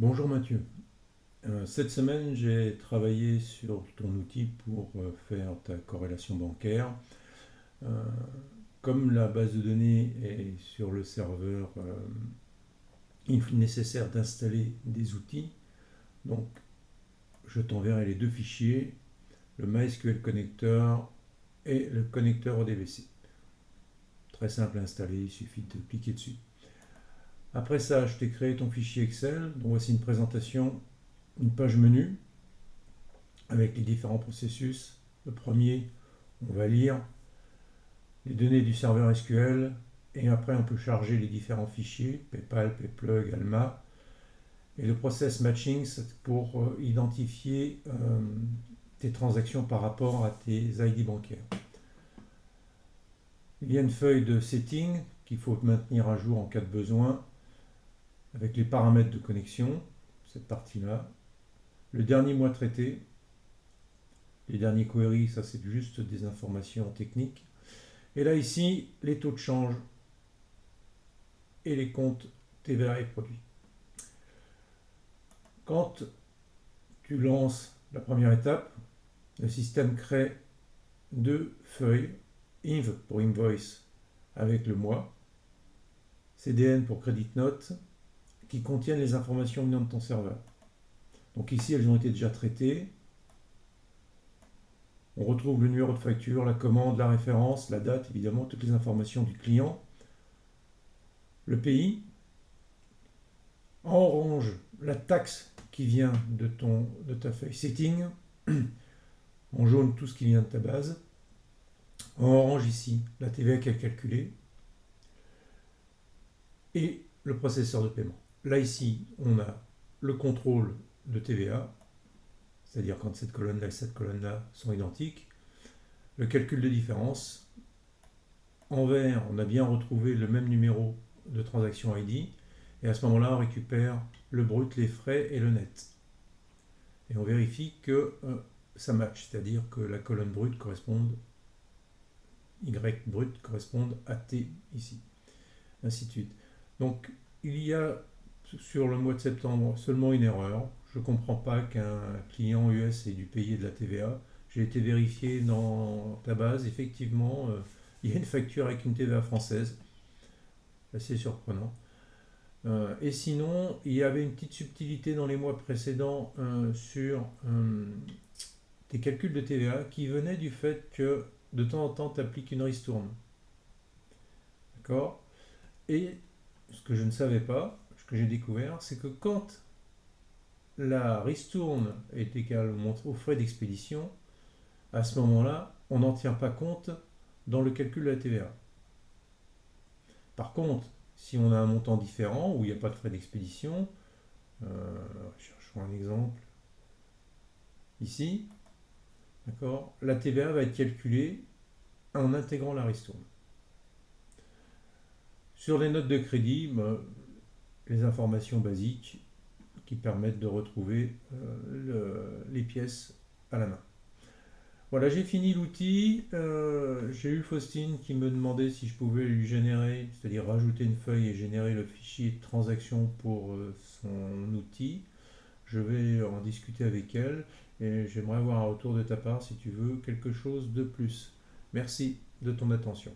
Bonjour Mathieu. Cette semaine, j'ai travaillé sur ton outil pour faire ta corrélation bancaire. Euh, Comme la base de données est sur le serveur, il est nécessaire d'installer des outils. Donc, je t'enverrai les deux fichiers, le MySQL Connector et le connecteur ODBC. Très simple à installer, il suffit de cliquer dessus. Après ça, je t'ai créé ton fichier Excel. Donc, voici une présentation, une page menu avec les différents processus. Le premier, on va lire les données du serveur SQL et après on peut charger les différents fichiers, PayPal, PayPlug, Alma. Et le process matching, c'est pour identifier tes transactions par rapport à tes ID bancaires. Il y a une feuille de setting qu'il faut maintenir à jour en cas de besoin avec les paramètres de connexion, cette partie-là. Le dernier mois traité, les derniers queries, ça c'est juste des informations techniques. Et là ici, les taux de change et les comptes TVA et produits. Quand tu lances la première étape, le système crée deux feuilles, INV pour invoice avec le mois, CDN pour credit note, qui contiennent les informations venant de ton serveur. Donc ici, elles ont été déjà traitées. On retrouve le numéro de facture, la commande, la référence, la date, évidemment, toutes les informations du client, le pays. En orange, la taxe qui vient de ta feuille setting. En jaune, tout ce qui vient de ta base. En orange, ici, la TVA qui est calculée. Et le processeur de paiement. Là, ici, on a le contrôle de TVA, c'est-à-dire quand cette colonne-là et cette colonne-là sont identiques. Le calcul de différence. En vert, on a bien retrouvé le même numéro de transaction ID. Et à ce moment-là, on récupère le brut, les frais et le net. Et on vérifie que ça match, c'est-à-dire que la colonne brute corresponde, Y brut corresponde à T ici, ainsi de suite. Donc, il y a sur le mois de septembre seulement une erreur. Je ne comprends pas qu'un client US ait dû payer de la TVA. J'ai été vérifié dans ta base, effectivement, il y a une facture avec une TVA française. Assez surprenant. Et sinon, il y avait une petite subtilité dans les mois précédents sur tes calculs de TVA qui venait du fait que de temps en temps, tu appliques une ristourne. D'accord? Et ce que je ne savais pas, ce que j'ai découvert, c'est que quand la ristourne est égale aux frais d'expédition, à ce moment-là, on n'en tient pas compte dans le calcul de la TVA. Par contre, si on a un montant différent où il n'y a pas de frais d'expédition, cherchons un exemple ici, d'accord, la TVA va être calculée en intégrant la ristourne. Sur les notes de crédit, les informations basiques qui permettent de retrouver les pièces à la main. Voilà, j'ai fini l'outil. J'ai eu Faustine qui me demandait si je pouvais lui générer, c'est-à-dire rajouter une feuille et générer le fichier de transaction pour son outil. Je vais en discuter avec elle et j'aimerais avoir un retour de ta part si tu veux quelque chose de plus. Merci de ton attention.